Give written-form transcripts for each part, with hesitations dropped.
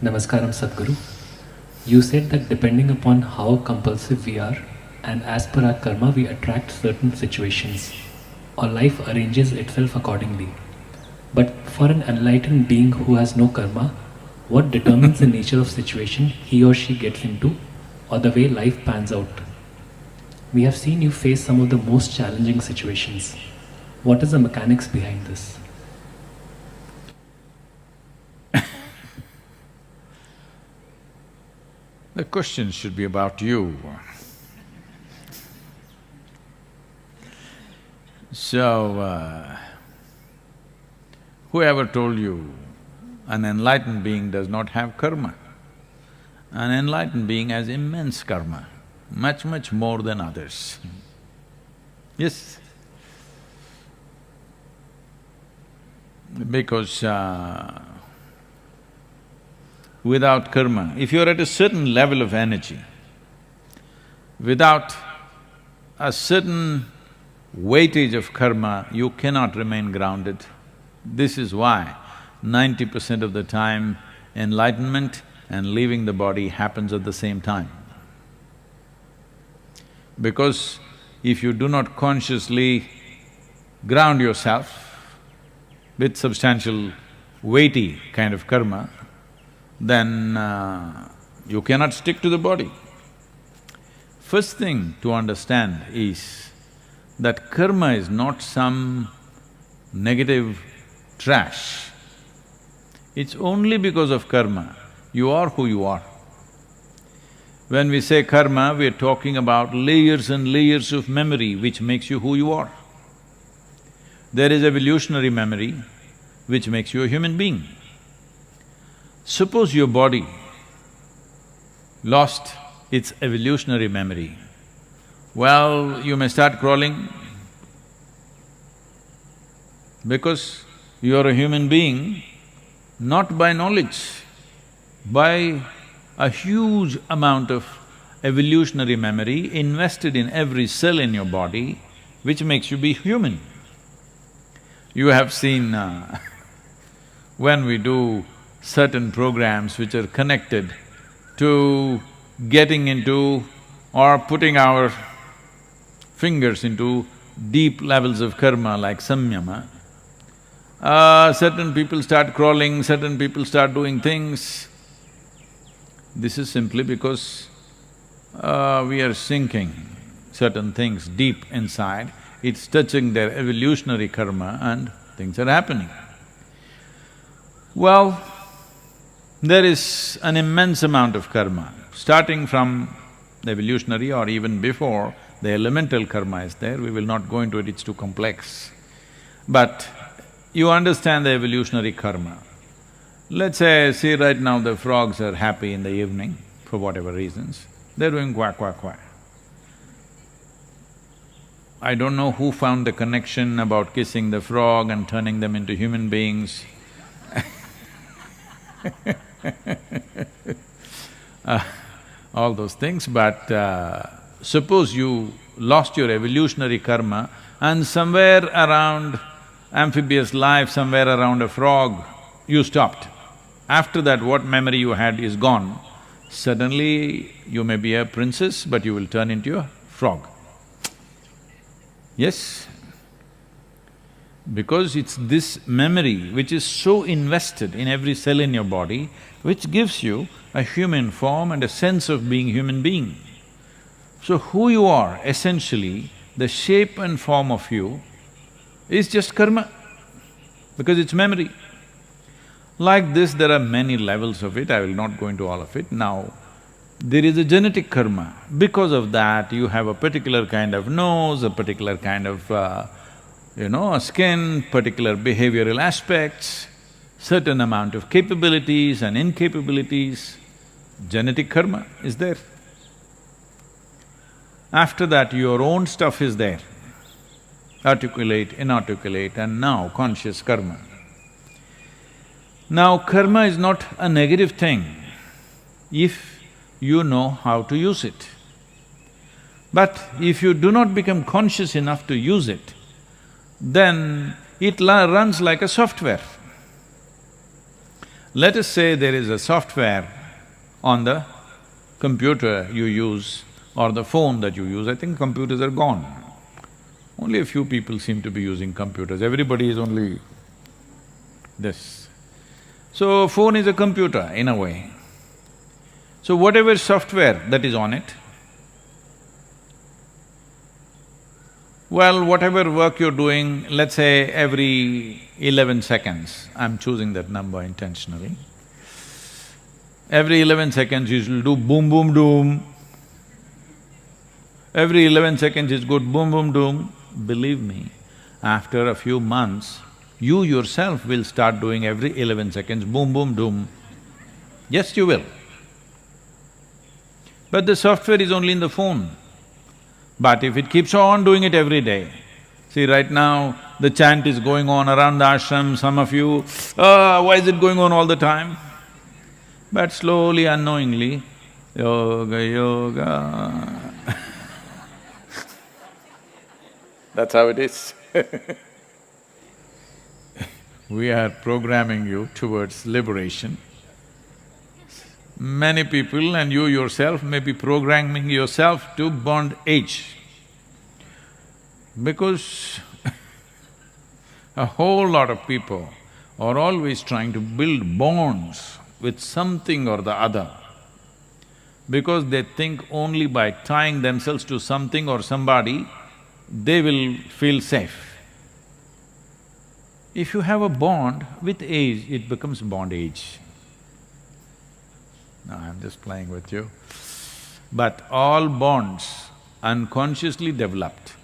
Namaskaram Sadhguru. You said that depending upon how compulsive we are and as per our karma we attract certain situations or life arranges itself accordingly. But for an enlightened being who has no karma, what determines the nature of situation he or she gets into or the way life pans out? We have seen you face some of the most challenging situations. What is the mechanics behind this? The question should be about you. So, whoever told you an enlightened being does not have karma? An enlightened being has immense karma, much, much more than others. Yes. Because without karma, if you're at a certain level of energy, without a certain weightage of karma, you cannot remain grounded. This is why 90% of the time enlightenment and leaving the body happens at the same time. Because if you do not consciously ground yourself with substantial, weighty kind of karma, then you cannot stick to the body. First thing to understand is that karma is not some negative trash. It's only because of karma you are who you are. When we say karma, we are talking about layers and layers of memory which makes you who you are. There is evolutionary memory which makes you a human being. Suppose your body lost its evolutionary memory, well, you may start crawling because you are a human being not by knowledge, by a huge amount of evolutionary memory invested in every cell in your body, which makes you be human. You have seen when we do certain programs which are connected to getting into or putting our fingers into deep levels of karma like samyama, certain people start crawling, certain people start doing things. This is simply because we are sinking certain things deep inside, it's touching their evolutionary karma and things are happening. Well, there is an immense amount of karma, starting from the evolutionary or even before, the elemental karma is there, we will not go into it, it's too complex. But you understand the evolutionary karma. Let's say, see right now the frogs are happy in the evening for whatever reasons, they're doing quack, quack, quack. I don't know who found the connection about kissing the frog and turning them into human beings all those things, but suppose you lost your evolutionary karma and somewhere around amphibious life, somewhere around a frog, you stopped. After that, what memory you had is gone. Suddenly, you may be a princess, but you will turn into a frog. Yes? Because it's this memory which is so invested in every cell in your body, which gives you a human form and a sense of being human being. So who you are, essentially, the shape and form of you is just karma, because it's memory. Like this, there are many levels of it, I will not go into all of it. Now, there is a genetic karma. Because of that, you have a particular kind of nose, a particular kind of a skin, particular behavioral aspects, certain amount of capabilities and incapabilities, genetic karma is there. After that, your own stuff is there, articulate, inarticulate, and now conscious karma. Now, karma is not a negative thing if you know how to use it. But if you do not become conscious enough to use it, then it runs like a software. Let us say there is a software on the computer you use or the phone that you use. I think computers are gone. Only a few people seem to be using computers, everybody is only this. So, phone is a computer in a way. So, whatever software that is on it, well, whatever work you're doing, let's say every 11 seconds, I'm choosing that number intentionally, every 11 seconds you will do boom, boom, doom. Every 11 seconds is good, boom, boom, doom. Believe me, after a few months, you yourself will start doing every 11 seconds, boom, boom, doom. Yes, you will. But the software is only in the phone. But if it keeps on doing it every day, see right now the chant is going on around the ashram, some of you, why is it going on all the time? But slowly, unknowingly, yoga, yoga that's how it is. We are programming you towards liberation. Many people and you yourself may be programming yourself to bondage. Because a whole lot of people are always trying to build bonds with something or the other, because they think only by tying themselves to something or somebody, they will feel safe. If you have a bond, with age it becomes bondage. No, I'm just playing with you. But all bonds unconsciously developed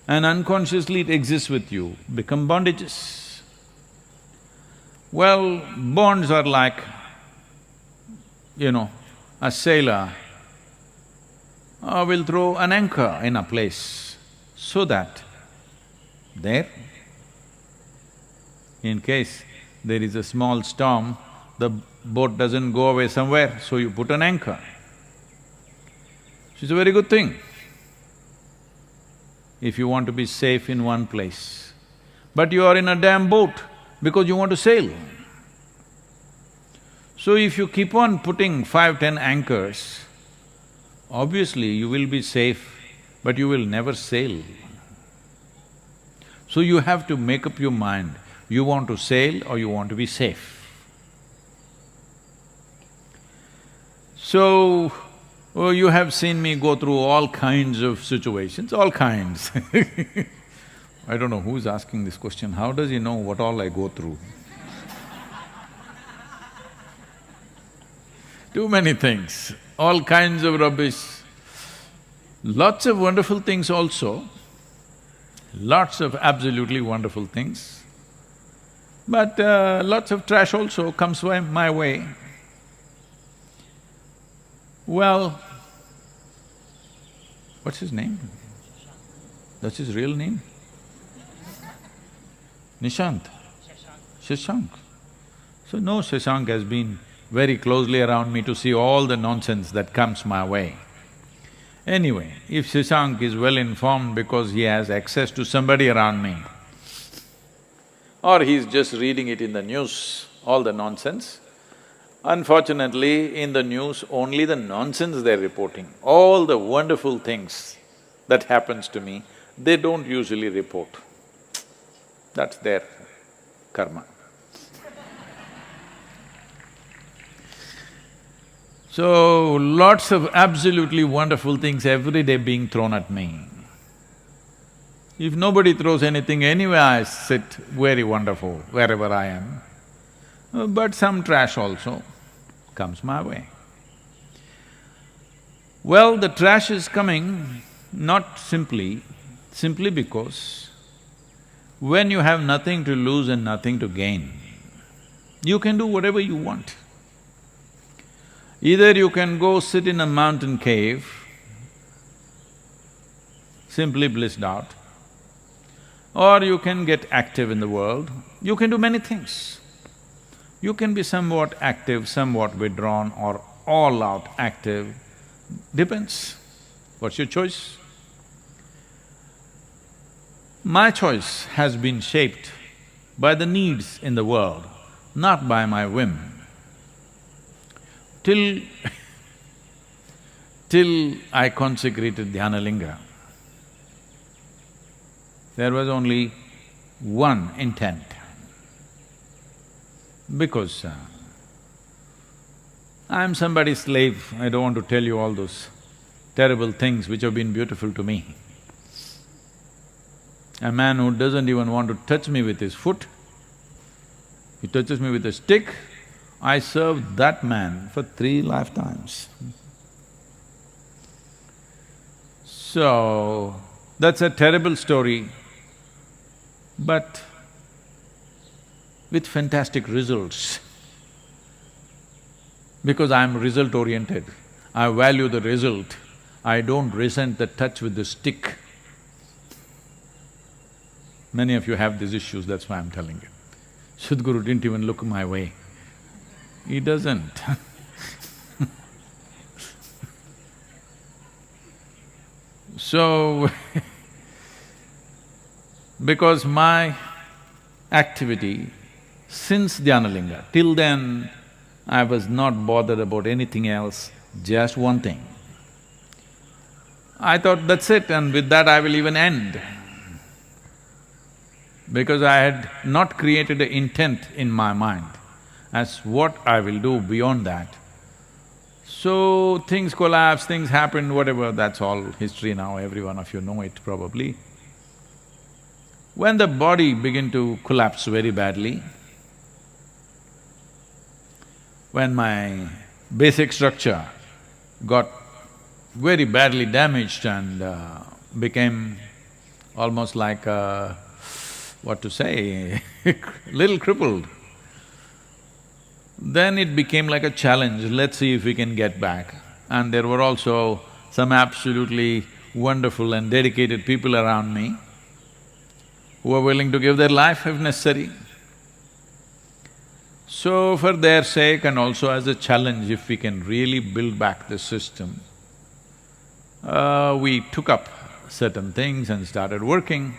and unconsciously it exists with you, become bondages. Well, bonds are like, a sailor will throw an anchor in a place so that there, in case there is a small storm, the boat doesn't go away somewhere, so you put an anchor. It's a very good thing if you want to be safe in one place. But you are in a damn boat because you want to sail. So if you keep on putting 5, 10 anchors, obviously you will be safe, but you will never sail. So you have to make up your mind, you want to sail or you want to be safe. So, you have seen me go through all kinds of situations, all kinds I don't know who's asking this question, how does he know what all I go through? Too many things, all kinds of rubbish. Lots of wonderful things also, lots of absolutely wonderful things, but lots of trash also comes my way. Well, what's his name? That's his real name? Nishant? Shashank. So no, Shashank has been very closely around me to see all the nonsense that comes my way. Anyway, if Shashank is well informed because he has access to somebody around me, or he's just reading it in the news, all the nonsense, unfortunately, in the news, only the nonsense they're reporting. All the wonderful things that happens to me, they don't usually report. That's their karma. So, lots of absolutely wonderful things every day being thrown at me. If nobody throws anything, anyway I sit very wonderful wherever I am. But some trash also comes my way. Well, the trash is coming not simply because when you have nothing to lose and nothing to gain, you can do whatever you want. Either you can go sit in a mountain cave, simply blissed out, or you can get active in the world. You can do many things. You can be somewhat active, somewhat withdrawn, or all out active, depends. What's your choice? My choice has been shaped by the needs in the world, not by my whim. till till I consecrated Dhyanalinga, there was only one intent. Because I'm somebody's slave, I don't want to tell you all those terrible things which have been beautiful to me. A man who doesn't even want to touch me with his foot, he touches me with a stick, I served that man for 3 lifetimes. So, that's a terrible story, but with fantastic results. Because I'm result-oriented, I value the result, I don't resent the touch with the stick. Many of you have these issues, that's why I'm telling you. SADHGURU didn't even look my way. He doesn't So, because my activity since Dhyanalinga, till then I was not bothered about anything else, just one thing. I thought that's it and with that I will even end. Because I had not created an intent in my mind as what I will do beyond that. So things collapsed, things happened, whatever, that's all history now, every one of you know it probably. When the body began to collapse very badly, when my basic structure got very badly damaged and became almost like what to say, little crippled, then it became like a challenge, let's see if we can get back. And there were also some absolutely wonderful and dedicated people around me who were willing to give their life if necessary. So for their sake and also as a challenge, if we can really build back the system, we took up certain things and started working,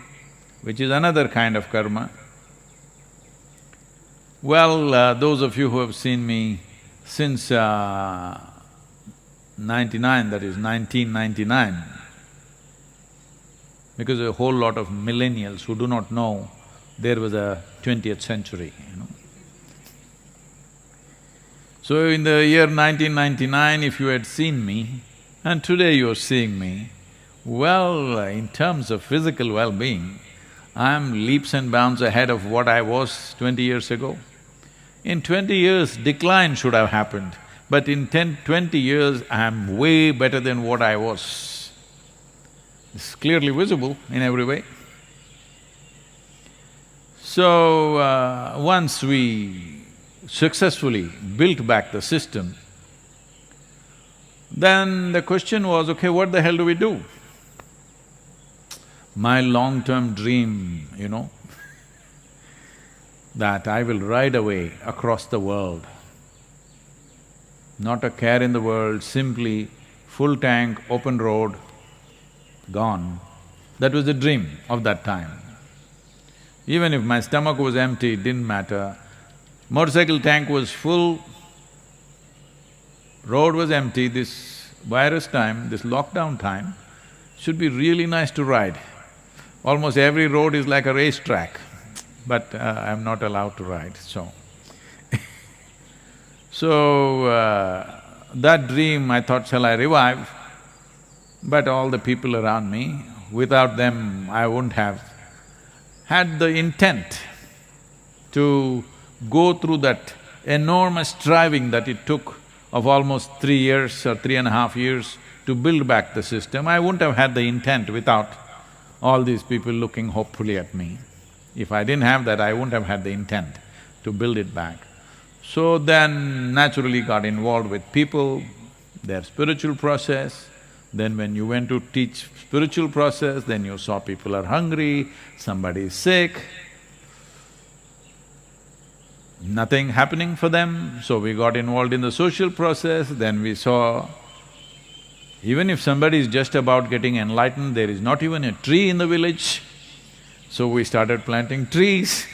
which is another kind of karma. Well, those of you who have seen me since 99, that is 1999, because a whole lot of millennials who do not know there was a 20th century, you know. So in the year 1999, if you had seen me, and today you are seeing me, well, in terms of physical well-being, I'm leaps and bounds ahead of what I was 20 years ago. In 20 years, decline should have happened, but in 20 years, I'm way better than what I was. It's clearly visible in every way. So, once we successfully built back the system, then the question was, okay, what the hell do we do? My long-term dream, you know, that I will ride away across the world, not a care in the world, simply full tank, open road, gone. That was the dream of that time. Even if my stomach was empty, it didn't matter. Motorcycle tank was full, road was empty, this virus time, this lockdown time, should be really nice to ride. Almost every road is like a racetrack, but I'm not allowed to ride, so So, that dream I thought, shall I revive? But all the people around me, without them I wouldn't have had the intent to go through that enormous striving that it took of almost 3 years or 3.5 years to build back the system. I wouldn't have had the intent without all these people looking hopefully at me. If I didn't have that, I wouldn't have had the intent to build it back. So then naturally got involved with people, their spiritual process. Then when you went to teach spiritual process, then you saw people are hungry, somebody is sick, nothing happening for them, so we got involved in the social process. Then we saw even if somebody is just about getting enlightened, there is not even a tree in the village. So we started planting trees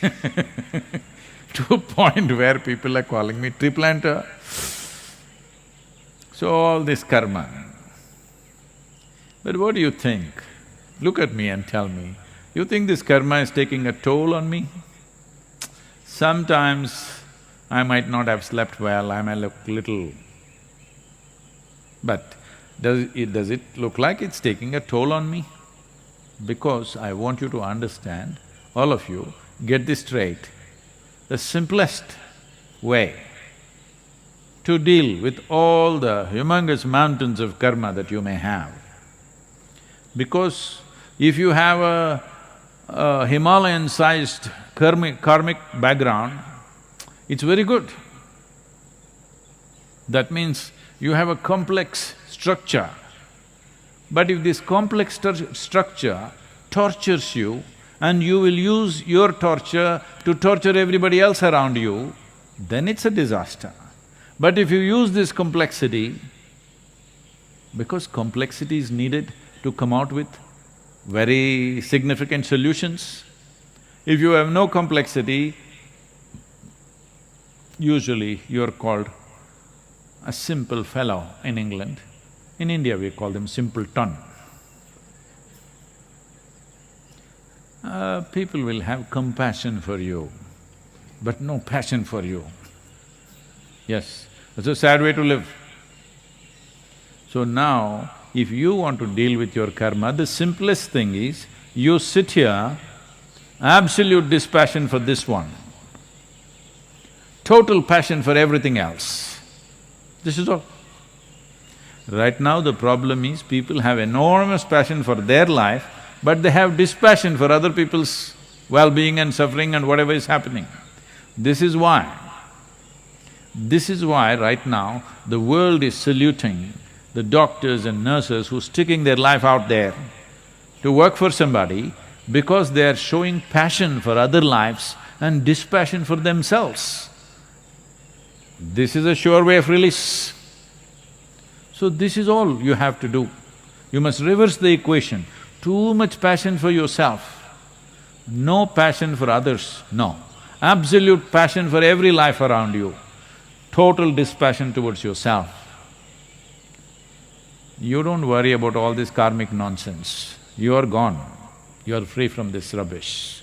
to a point where people are calling me tree planter. So all this karma. But what do you think? Look at me and tell me, you think this karma is taking a toll on me? Sometimes I might not have slept well, I may look little… But does it look like it's taking a toll on me? Because I want you to understand, all of you, get this straight. The simplest way to deal with all the humongous mountains of karma that you may have, because if you have a Himalayan-sized karmic background, it's very good. That means you have a complex structure. But if this complex structure tortures you and you will use your torture to torture everybody else around you, then it's a disaster. But if you use this complexity, because complexity is needed to come out with very significant solutions. If you have no complexity, usually you're called a simple fellow in England. In India we call them simpleton. People will have compassion for you, but no passion for you. Yes, that's a sad way to live. So now, if you want to deal with your karma, the simplest thing is, you sit here, absolute dispassion for this one, total passion for everything else. This is all. Right now the problem is, people have enormous passion for their life, but they have dispassion for other people's well-being and suffering and whatever is happening. This is why right now the world is saluting the doctors and nurses who are sticking their life out there to work for somebody, because they are showing passion for other lives and dispassion for themselves. This is a sure way of release. So this is all you have to do. You must reverse the equation. Too much passion for yourself, no passion for others, no. Absolute passion for every life around you, total dispassion towards yourself. You don't worry about all this karmic nonsense. You are gone, you are free from this rubbish.